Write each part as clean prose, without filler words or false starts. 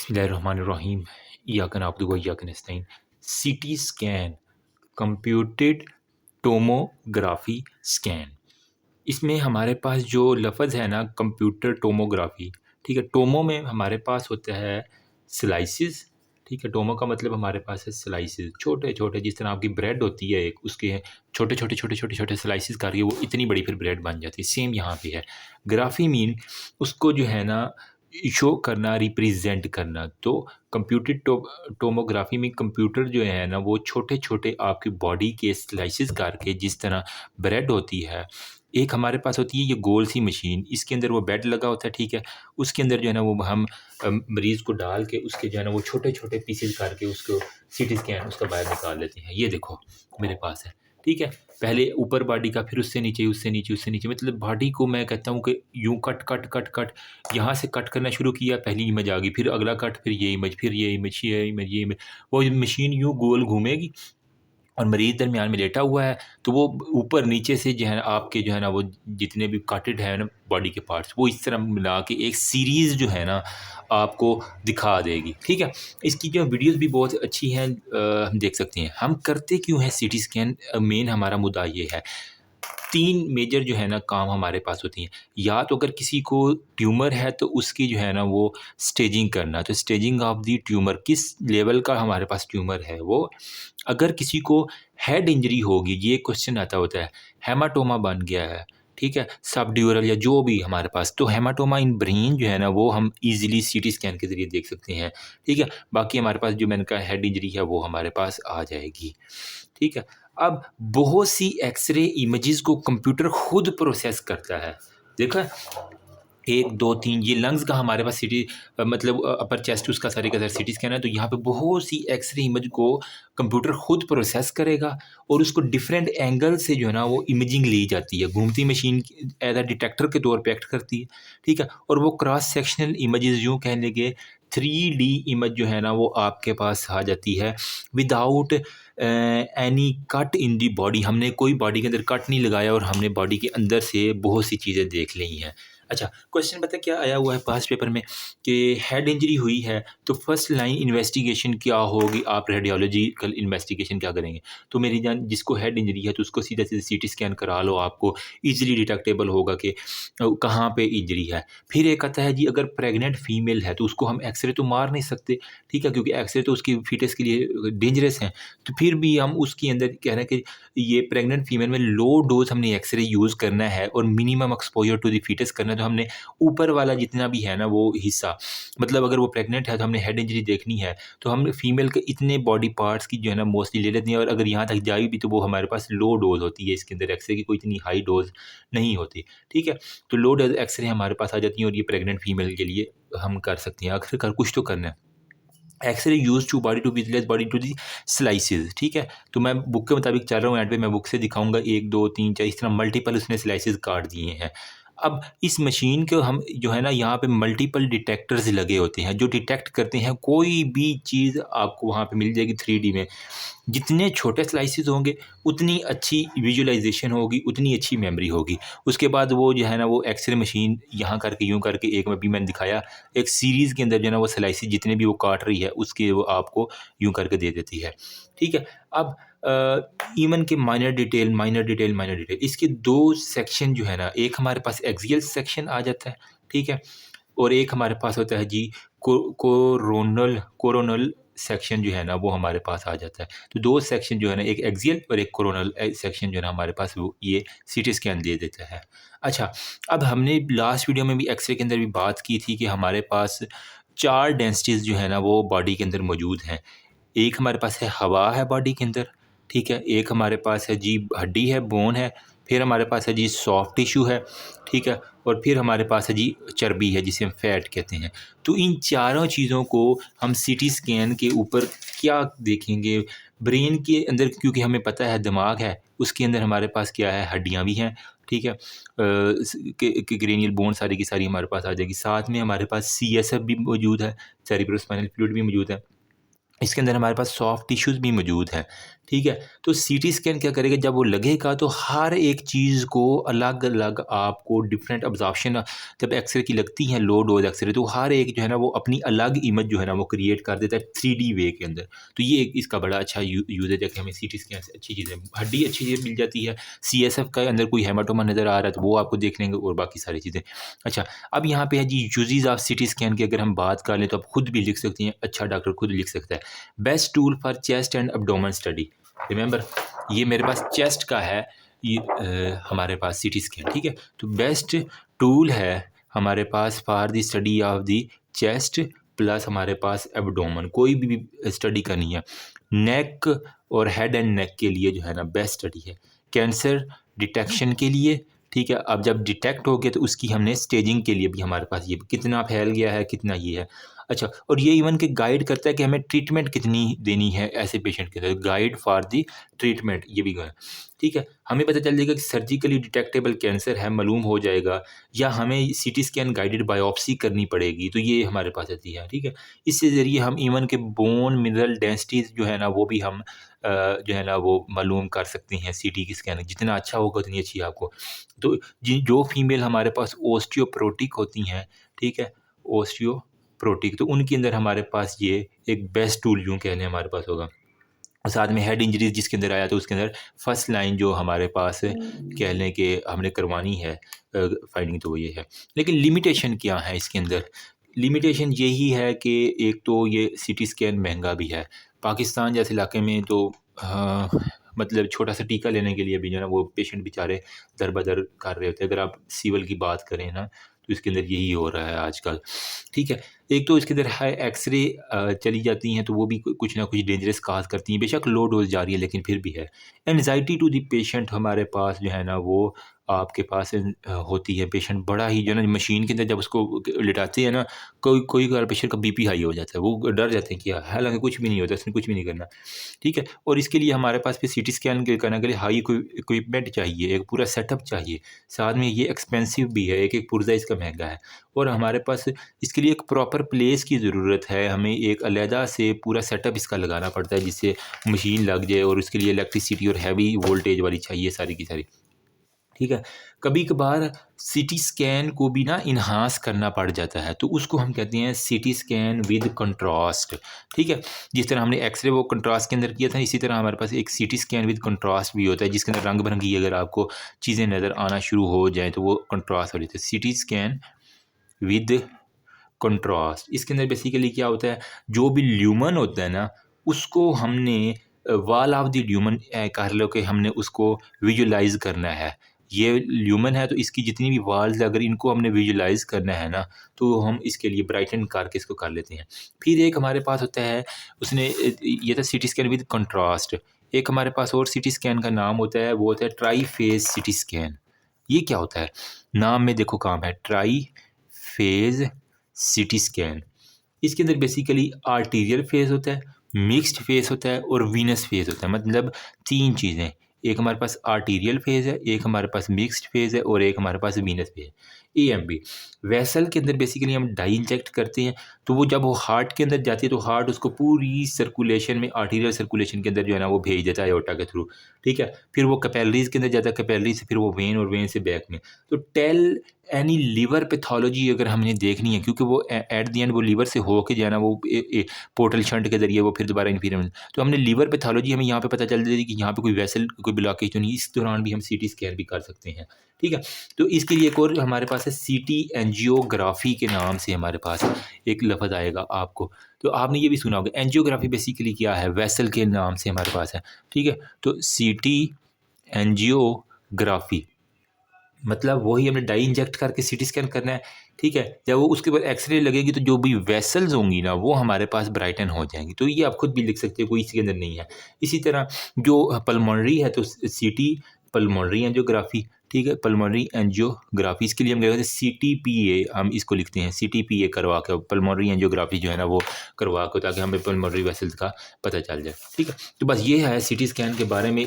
बिस्मिल्लाहिर्रहमानिर्रहीम इय्याका नअब्दु व इय्याका नस्तईन। CT scan, computed tomography scan. इसमें हमारे पास जो लफ्ज़ है ना कंप्यूटर टोमोग्राफी, ठीक है। टोमो में हमारे पास होता है स्लाइसिस, ठीक है। टोमो का मतलब हमारे पास है स्लाइसिस, छोटे छोटे, जिस तरह आपकी ब्रेड होती है एक, उसके छोटे छोटे छोटे छोटे छोटे स्लाइसिस करके वो इतनी बड़ी फिर ब्रेड बन जाती है। सेम यहाँ पे है। ग्राफी मीन उसको जो है ना शो करना, रिप्रेजेंट करना। तो कंप्यूटेड टोमोग्राफी में कंप्यूटर जो है ना वो छोटे छोटे आपकी बॉडी के स्लाइसिस करके, जिस तरह ब्रेड होती है, एक हमारे पास होती है ये गोल सी मशीन, इसके अंदर वो बेड लगा होता है, ठीक है। उसके अंदर जो है ना वो हम मरीज़ को डाल के उसके जो है ना वो छोटे छोटे पीसेस करके उसको सीटी स्कैन उसका बाहर निकाल लेते हैं। ये देखो मेरे पास है, ठीक है। पहले ऊपर बॉडी का, फिर उससे नीचे, उससे नीचे, उससे नीचे, मतलब बॉडी को मैं कहता हूँ कि यूँ कट कट कट कट, यहाँ से कट करना शुरू किया, पहली इमेज आ गई, फिर अगला कट, फिर ये इमेज, फिर ये इमेज, ये इमेज, ये इमेज। वो मशीन यूँ गोल घूमेगी और मरीज़ दरमियान में लेटा हुआ है, तो वो ऊपर नीचे से जो है ना आपके जो है ना वो जितने भी कटेड है ना बॉडी के पार्ट्स, वो इस तरह मिला के एक सीरीज़ जो है ना आपको दिखा देगी, ठीक है। इसकी जो वीडियोज़ भी बहुत अच्छी हैं, हम देख सकते हैं। हम करते क्यों हैं सीटी स्कैन? मेन हमारा मुद्दा ये है। 3 मेजर जो है ना काम हमारे पास होती हैं। या तो अगर किसी को ट्यूमर है तो उसकी जो है ना वो स्टेजिंग करना, तो स्टेजिंग ऑफ द ट्यूमर, किस लेवल का हमारे पास ट्यूमर है वो। अगर किसी को हेड इंजरी होगी, ये क्वेश्चन आता होता है, हेमाटोमा बन गया है, ठीक है, सबड्यूरल या जो भी हमारे पास, तो हेमाटोमा इन ब्रेन जो है ना वो हम इजीली सीटी स्कैन के ज़रिए देख सकते हैं, ठीक है। बाकी हमारे पास जो मैंने कहा हेड इंजरी है वो हमारे पास आ जाएगी, ठीक है। अब बहुत सी एक्स-रे इमेजेस को कंप्यूटर खुद प्रोसेस करता है। देखा, 1, 2, 3 ये लंग्स का हमारे पास सीटी, मतलब अपर चेस्ट उसका सारे का सारा सीटी स्कैन है, तो यहाँ पे बहुत सी एक्स-रे इमेज को कंप्यूटर खुद प्रोसेस करेगा और उसको डिफरेंट एंगल से जो है ना वो इमेजिंग ली जाती है। घूमती मशीन एज़ अ डिटेक्टर के तौर पे एक्ट करती है, ठीक है। और वो क्रॉस सेक्शनल इमेजेस यूँ कह लेंगे 3D इमेज जो है ना वो आपके पास आ जाती है without any cut in the body. हमने कोई बॉडी के अंदर कट नहीं लगाया और हमने बॉडी के अंदर से बहुत सी चीज़ें देख ली हैं। अच्छा, क्वेश्चन पता है क्या आया हुआ है पास्ट पेपर में कि हेड इंजरी हुई है तो फर्स्ट लाइन इन्वेस्टिगेशन क्या होगी, आप रेडियोलॉजिकल इन्वेस्टिगेशन क्या करेंगे? तो मेरी जान, जिसको हेड इंजरी है तो उसको सीधा सीधा सीटी स्कैन करा लो, आपको ईज़िली डिटेक्टेबल होगा कि कहाँ पे इंजरी है। फिर एक आता है जी, अगर प्रेग्नेंट फीमेल है तो उसको हम एक्स-रे तो मार नहीं सकते, ठीक है, क्योंकि एक्स-रे तो उसकी फीटस के लिए डेंजरस हैं। तो फिर भी हम उसके अंदर कह रहे हैं कि ये प्रेग्नेंट फीमेल में लो डोज़ हमने एक्स-रे यूज़ करना है और minimum exposure to the foetus करना है, तो हमने ऊपर वाला जितना भी है ना वो हिस्सा, मतलब अगर वो प्रेग्नेंट है तो हमने हेड इंजरी देखनी है, तो हम फीमेल के इतने बॉडी पार्ट्स की जो है ना मोस्टली ले लेते हैं, और अगर यहाँ तक जाए भी तो वो हमारे पास लो डोज़ होती है, इसके अंदर एक्स-रे की कोई इतनी हाई डोज़ नहीं होती, ठीक है। तो लो डोज़ एक्स-रे हमारे पास आ जाती है और ये प्रेग्नेंट फीमेल के लिए हम कर सकते हैं, आखिरकार कुछ तो करना है। X-ray use to body to visualise body to the slices, ठीक है। तो मैं बुक के मुताबिक चल रहा हूँ, एंड पे मैं बुक से दिखाऊँगा 1, 2, 3, 4 इस तरह मल्टीपल उसने स्लाइसेस काट दिए हैं। अब इस मशीन को हम जो है ना यहाँ पे मल्टीपल डिटेक्टर्स लगे होते हैं जो डिटेक्ट करते हैं कोई भी चीज़ आपको वहाँ पे मिल जाएगी 3D में। जितने छोटे स्लाइसेस होंगे उतनी अच्छी विजुअलाइज़ेशन होगी, उतनी अच्छी मेमोरी होगी। उसके बाद वो जो है ना वो एक्स-रे मशीन यहाँ करके यूँ करके, एक अभी मैंने दिखाया, एक सीरीज़ के अंदर जो है ना वो स्लाइसेस जितने भी वो काट रही है उसके वो आपको यूँ करके दे देती है, ठीक है। अब इवन के minor detail, minor detail, minor detail, इसके 2 सेक्शन जो है ना, एक हमारे पास एक्सियल सेक्शन आ जाता है, ठीक है, और एक हमारे पास होता है जी कोरोनल कोरोनल सेक्शन जो है ना वो हमारे पास आ जाता है। तो 2 सेक्शन जो है ना, एक एक्सियल और एक कोरोनल सेक्शन जो है ना हमारे पास वो ये सीटी स्कैन दे देता है। अच्छा, अब हमने लास्ट वीडियो में भी एक्स-रे के अंदर भी बात की थी कि हमारे पास 4 डेंसिटीज़ जो है ना वो बॉडी के अंदर मौजूद हैं। एक हमारे पास है हवा है बॉडी के अंदर, ठीक है, एक हमारे पास है जी हड्डी है, बोन है, फिर हमारे पास है जी सॉफ्ट टिश्यू है, ठीक है, और फिर हमारे पास है जी चर्बी है जिसे हम फैट कहते हैं। तो इन चारों चीज़ों को हम सीटी स्कैन के ऊपर क्या देखेंगे? ब्रेन के अंदर, क्योंकि हमें पता है दिमाग है, उसके अंदर हमारे पास क्या है, हड्डियाँ भी हैं, ठीक है, क्रेनियल बोन सारी की सारी हमारे पास आ जाएगी। साथ में हमारे पास सीएसएफ भी मौजूद है, सेरिब्रोस्पाइनल फ्लूइड भी मौजूद है। इसके अंदर हमारे पास सॉफ्ट टिश्यूज़ भी मौजूद हैं, ठीक है? तो सीटी स्कैन क्या करेगा, जब वो लगेगा तो हर एक चीज़ को अलग-अलग आपको डिफरेंट अब्ज़ॉर्प्शन जब एक्स-रे की लगती हैं, लो डोज़ एक्स-रे, तो हर एक जो है ना वो अपनी अलग इमेज जो है ना वो क्रिएट कर देता है 3D वे के अंदर। तो ये एक इसका बड़ा अच्छा यूज़ेज है कि हमें सीटी स्कैन से अच्छी चीज़ें, हड्डी अच्छी चीज़ें मिल जाती है, सीएसएफ का अंदर कोई हेमाटोमा नज़र आ रहा है तो वो आपको देख लेंगे और बाकी सारी चीज़ें। अच्छा, अब यहाँ पे है जी यूज़ेज़ ऑफ सीटी स्कैन की अगर हम बात कर लें तो आप खुद भी लिख सकती हैं, अच्छा डॉक्टर खुद लिख सकता है। Best tool for chest and abdomen study. Remember, ये मेरे पास चेस्ट का है, ये हमारे पास सीटी स्कैन, ठीक है? तो बेस्ट टूल है हमारे पास for the study of the chest plus हमारे पास एब्डोमेन, कोई भी स्टडी करनी है नेक और हेड एंड नेक के लिए जो है ना बेस्ट स्टडी है। कैंसर डिटेक्शन के लिए, ठीक है? अब जब डिटेक्ट हो गया तो उसकी हमने स्टेजिंग के लिए भी हमारे पास ये कितना फैल गया है, कितना ये है। अच्छा, और ये इवन के गाइड करता है कि हमें ट्रीटमेंट कितनी देनी है ऐसे पेशेंट के लिए, गाइड फॉर दी ट्रीटमेंट ये भी है, ठीक है? हमें पता चल जाएगा कि सर्जिकली डिटेक्टेबल कैंसर है, मालूम हो जाएगा, या हमें सीटी स्कैन गाइडेड बायोप्सी करनी पड़ेगी, तो ये हमारे पास आती है, ठीक है? इसके ज़रिए हम इवन के बोन मिनरल डेंसिटीज़ जो है ना वो भी हम जो है ना वो मालूम कर सकते हैं सीटी की स्कैन, जितना अच्छा होगा उतनी अच्छी आपको। तो जो फीमेल हमारे पास ओस्टियोपोरोटिक होती हैं, ठीक है? ओस्टियोपोरोटिक, तो उनके अंदर हमारे पास ये एक बेस्ट टूल यूँ कह लें हमारे पास होगा। और साथ में हेड इंजरीज़ जिसके अंदर आया तो उसके अंदर फर्स्ट लाइन जो हमारे पास कह लें कि हमने करवानी है फाइंडिंग, तो वो ये है। लेकिन लिमिटेशन क्या है इसके अंदर? लिमिटेशन यही है कि एक तो ये सीटी स्कैन महंगा भी है। पाकिस्तान जैसे इलाके में तो मतलब छोटा-सा टीका लेने के लिए भी जो है ना वो पेशेंट बेचारे दर-बदर कर रहे होते हैं। अगर आप सिविल की बात करें ना, तो इसके अंदर यही हो रहा है आजकल, ठीक है? एक तो इसके अंदर हाई एक्स-रे चली जाती हैं तो वो भी कुछ ना कुछ डेंजरस काज़ करती हैं। बेशक लो डोज़ जा रही है लेकिन फिर भी है। एंग्ज़ायटी टू द पेशेंट हमारे पास जो है ना वो आपके पास होती है। पेशेंट बड़ा ही जो है ना मशीन के अंदर जब उसको लिटाते हैं ना, कोई कभार पेशेंट का बीपी हाई हो जाता है। वो डर जाते हैं कि हालाँकि कुछ भी नहीं होता, इसने कुछ भी नहीं करना। ठीक है? और इसके लिए हमारे पास फिर सीटी स्कैन के करने के लिए हाई इक्विपमेंट चाहिए, एक पूरा सेटअप चाहिए। साथ में ये एक्सपेंसिव भी है, एक-एक पुर्ज़ा इसका महँगा है। और हमारे पास इसके लिए एक प्रॉपर प्लेस की ज़रूरत है, हमें एक अलहदा से पूरा सेटअप इसका लगाना पड़ता है जिससे मशीन लग जाए, और उसके लिए इलेक्ट्रिसिटी और हैवी वोल्टेज वाली चाहिए सारी की सारी। ठीक है? कभी-कभार सीटी स्कैन को भी ना एनहांस करना पड़ जाता है, तो उसको हम कहते हैं सीटी स्कैन विद कंट्रास्ट, ठीक है? जिस तरह हमने एक्स-रे वो कंट्रास्ट के अंदर किया था, इसी तरह हमारे पास एक सीटी स्कैन विद कंट्रास्ट भी होता है, जिसके अंदर रंग-बिरंगी अगर आपको चीज़ें नज़र आना शुरू हो जाएँ, तो वो कंट्रास्ट हो जाता है। सीटी स्कैन विद कंट्रास्ट, इसके अंदर बेसिकली क्या होता है, जो भी ल्यूमन होता है ना, उसको हमने वॉल ऑफ द ल्यूमन कर लो कि हमने उसको विजुलाइज़ करना है। ये ल्यूमन है तो इसकी जितनी भी वॉल्स अगर इनको हमने विजुलाइज़ करना है ना, तो हम इसके लिए ब्राइटन करके इसको कर लेते हैं। फिर एक हमारे पास होता है, उसने ये था सीटी स्कैन विद कंट्रास्ट। एक हमारे पास और सीटी स्कैन का नाम होता है, वो होता है ट्राई फेज़ सीटी स्कैन। ये क्या होता है? नाम में देखो काम है, ट्राई फेज़ सीटी स्कैन। इसके अंदर बेसिकली आर्टीरियल फेज़ होता है, मिक्स्ड फेज़ होता है और वीनस फेज़ होता है। मतलब 3 चीज़ें, एक हमारे पास आर्टीरियल फेज़ है, एक हमारे पास मिक्स्ड फेज़ है और एक हमारे पास वीनस फेज़ है। एएमबी वेसल के अंदर बेसिकली हम डाई इंजेक्ट करते हैं, तो वो जब वो हार्ट के अंदर जाती है तो हार्ट उसको पूरी सर्कुलेशन में, आर्टीरियल सर्कुलेशन के अंदर जो है ना वो भेज देता है एओर्टा के थ्रू, ठीक है? फिर वो कैपिलरीज़ के अंदर जाता है, कैपिलरी से फिर वो वेन और वेन से बैक में। तो टेल एनी लिवर पैथोलॉजी अगर हमने देखनी है, क्योंकि वो एट द एंड वो लिवर से होके जो है ना वो पोर्टल शंट के ज़रिए वो फिर दोबारा इंफीरियर, तो हमने लिवर पैथोलॉजी हमें यहाँ पे पता चल जाती है कि यहाँ पे कोई वेसल कोई ब्लॉकेज तो नहीं, इस दौरान भी हम सीटी स्कैन भी कर सकते हैं, ठीक है? तो इसके लिए एक और हमारे पास है सीटी एंजियोग्राफी के नाम से हमारे पास एक लफ्ज़ आएगा आपको, तो आपने ये भी सुना होगा। एंजियोग्राफी बेसिकली क्या है? वेसल के नाम से हमारे पास है, ठीक है? तो सीटी एंजियोग्राफी मतलब वही हमने डाई इंजेक्ट करके सीटी स्कैन करना है, ठीक है? जब वो उसके बाद एक्स-रे लगेगी तो जो भी वेसल्स होंगी ना वो हमारे पास ब्राइटन हो जाएँगी। तो ये आप खुद भी लिख सकते हो, कोई इसके अंदर नहीं है। इसी तरह जो पल्मोनरी है तो सीटी पल्मोनरी एंजियोग्राफी, ठीक है? पल्मोनरी एंजियोग्राफी इसके लिए हम क्या करते हैं, सीटीपीए हम इसको लिखते हैं, सीटीपीए करवा के पल्मोनरी एंजियोग्राफी जो है ना वो करवा के, ताकि हमें पल्मोनरी वेसल्स का पता चल जाए, ठीक है? तो बस ये है सीटी स्कैन के बारे में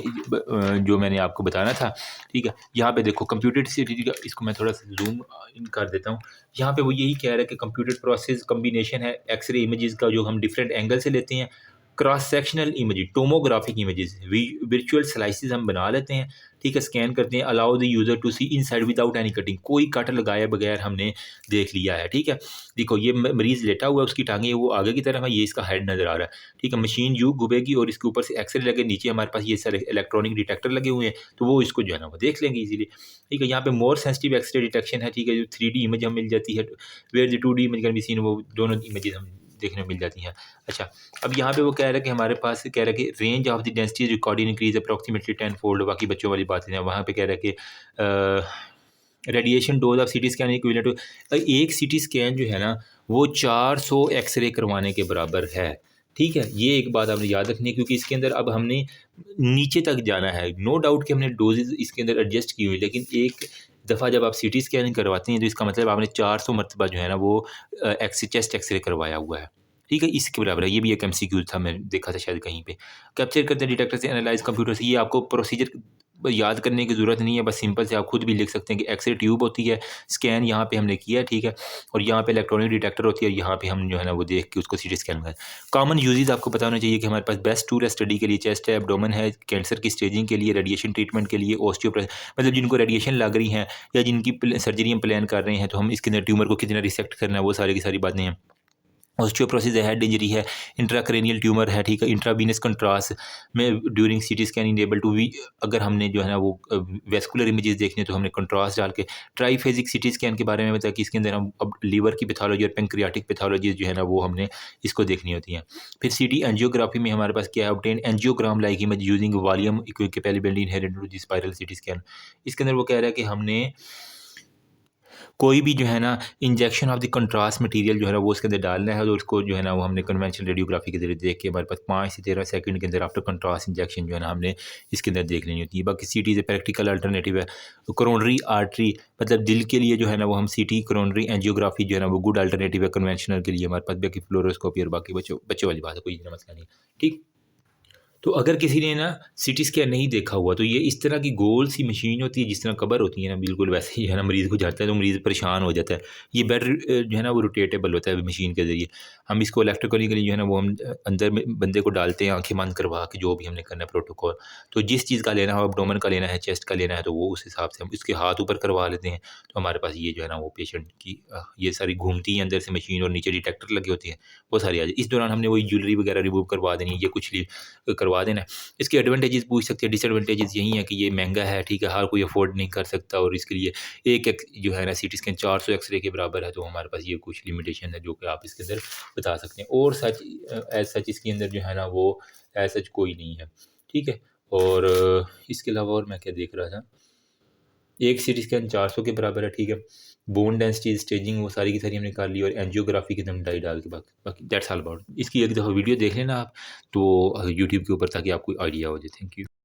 जो मैंने आपको बताना था, ठीक है? यहाँ पे देखो कंप्यूटेड सीटी का, इसको मैं थोड़ा सा ज़ूम इन कर देता हूँ। यहाँ पे वो यही कह रहा है कि कंप्यूटेड प्रोसेस कॉम्बिनेशन है एक्स-रे इमेजेस का जो हम डिफरेंट एंगल से लेते हैं, cross sectional images, tomographic images, virtual slices हम बना लेते हैं, ठीक है, स्कैन करते हैं, allow the user to see inside without any cutting, कोई कट लगाए बगैर हमने देख लिया है, ठीक है। देखो ये मरीज़ लेटा हुआ है, उसकी टांगें वो आगे की तरफ है, ये इसका हेड नज़र आ रहा है, ठीक है। मशीन यूँ घूमेगी और इसके ऊपर से एक्सरे लगे, नीचे हमारे पास ये सारे इलेक्ट्रॉनिक डिटेक्टर लगे हुए हैं, तो वो इसको जो है ना वो देख लेंगे ईजिली, ठीक है। यहाँ पे मोर सेंसिटिव एक्सरे डिटेक्शन है, ठीक है, जो 3D इमेज हमें मिल जाती है, where the 2D image can be seen, वो दोनों इमेजेस हम देखने को मिल जाती हैं। अच्छा, अब यहाँ पे वो कह रहा है कि हमारे पास कह रहा है कि range of the density recording increase approximately 10 fold, बाकी बच्चों वाली बातें हैं। वहाँ पे कह रहा है कि radiation dose of CT scan equivalent to, एक सीटी स्कैन जो है ना वो 400 एक्सरे करवाने के बराबर है, ठीक है। ये एक बात आपने याद रखनी है, क्योंकि इसके अंदर अब हमने नीचे तक जाना है। नो डाउट कि हमने डोजेज इसके अंदर एडजस्ट की हुई, लेकिन एक दफ़ा जब आप सीटी स्कैन करवाते हैं तो इसका मतलब आपने 400 मरतबा जो है ना वो चेस्ट एक्सरे करवाया हुआ है, ठीक है, इसके बराबर है। ये भी एक एमसीक्यू था, मैंने देखा था शायद कहीं पे। कैप्चर करते हैं डिटेक्टर से, एनालाइज कंप्यूटर से, ये आपको प्रोसीजर याद करने की ज़रूरत नहीं है, बस सिंपल से आप खुद भी लिख सकते हैं कि एक्सरे ट्यूब होती है, स्कैन यहाँ पे हमने किया, ठीक है, और यहाँ पे इलेक्ट्रॉनिक डिटेक्टर होती है, यहाँ पे हम जो है ना वो देख के उसको सीटी स्कैन करें। कॉमन यूजेस आपको पता होना चाहिए कि हमारे पास बेस्ट टूल है स्टडी के लिए, चेस्ट है, एब्डोमेन है, कैंसर की स्टेजिंग के लिए, रेडिएशन ट्रीटमेंट के लिए, ऑस्टियोप्रोसिस, मतलब जिनको रेडिएशन लग रही हैं या जिनकी सर्जरी हम प्लान कर रहे हैं, तो हम इसके अंदर ट्यूमर को कितना रिसेक्ट करना है, वो सारी की सारी बातें हैं। ऑस्टियोप्रोसिस है, हेड इंजरी है, इंट्राक्रेनियल ट्यूमर है, ठीक है, इंट्रावीनस कंट्रास्ट में during CT scan enable to we, अगर हमने जो है ना वो वेस्कुलर इमेजेस देखने तो हमने कंट्रास्ट डाल के। ट्राईफेजिक सीटी स्कैन के बारे में बताया कि इसके अंदर हम अब लीवर की पैथोलॉजी और पेंक्रियाटिक पैथोलॉजी जो है ना वो हमने इसको देखनी होती हैं। फिर सीटी एंजियोग्राफी में हमारे पास क्या है, obtain angiogram like image using volume equipability inherent to the spiral CT scan. इसके अंदर वो कह रहा है कि हमने कोई भी जो है ना injection of the contrast material जो है ना वो उसके अंदर डालना है, तो उसको जो है ना वो हमने कन्वेंशनल रेडियोग्राफी के ज़रिए देख के हमारे पास 5 से 13 सेकंड के अंदर आफ्टर कंट्रास्ट इंजेक्शन जो है ना हमने इसके अंदर देख लेनी होती है। बाकी सीटी से प्रैक्टिकल अल्टरनेटिव है। तो कोरोनरी आर्टरी मतलब दिल के लिए जो है ना वो हम सीटी कोरोनरी एंजियोग्राफी जो है ना वो गुड अल्टरनेटिव है कन्वेंशनल के लिए हमारे पास। बाकी फ्लोरोस्कोपी और बाकी बच्चों बच्चों वाली बात है, कोई इतना मसला नहीं, ठीक। तो अगर किसी ने ना सीटी स्कैन नहीं देखा हुआ तो ये इस तरह की गोल सी मशीन होती है, जिस तरह कबर होती है ना, बिल्कुल वैसे ही है ना, मरीज़ को जाता है तो मरीज़ परेशान हो जाता है। ये बेड जो है ना वो रोटेटेबल होता है मशीन के ज़रिए। हम इसको इलेक्ट्रिकली जो है ना वो हम अंदर में बंदे को डालते हैं आँखें बंद करवा के, जो भी हमने करना है प्रोटोकॉल। तो जिस चीज़ का लेना हो, एब्डोमेन का लेना है, चेस्ट का लेना है, तो वो उस हिसाब से हम इसके हाथ ऊपर करवा लेते हैं। तो हमारे पास ये जो है ना वो पेशेंट की ये सारी घूमती है अंदर से मशीन और नीचे डिटेक्टर लगे होते हैं, वो सारी आ जाए। इस दौरान हमने वही ज्वेलरी वगैरह रिमूव करवा देनी है, ये कुछ करवा देना है। इसके एडवांटेजेस पूछ सकते हैं, डिसएडवांटेजेस यही है कि ये महंगा है, ठीक है, हर कोई अफोर्ड नहीं कर सकता, और इसके लिए एक जो है ना सीटी स्कैन 400 एक्सरे के बराबर है। तो हमारे पास ये कुछ लिमिटेशन है जो कि आप इसके अंदर बता सकते हैं। और सच एज सच इसके अंदर जो है ना वो एज सच कोई नहीं है, ठीक है। और इसके अलावा और मैं क्या देख रहा था, एक सीटी स्कैन 400 के बराबर है, ठीक है। बोन डेंसिटी स्टेजिंग वो सारी की सारी हमने कर ली, और एंजियोग्राफी की दम डाई डाल के बाकी बाकी दैट्स ऑल अबाउट। इसकी एक दफ़ा वीडियो देख लेना आप तो यूट्यूब के ऊपर, ताकि आपको आइडिया हो जाए। Thank you.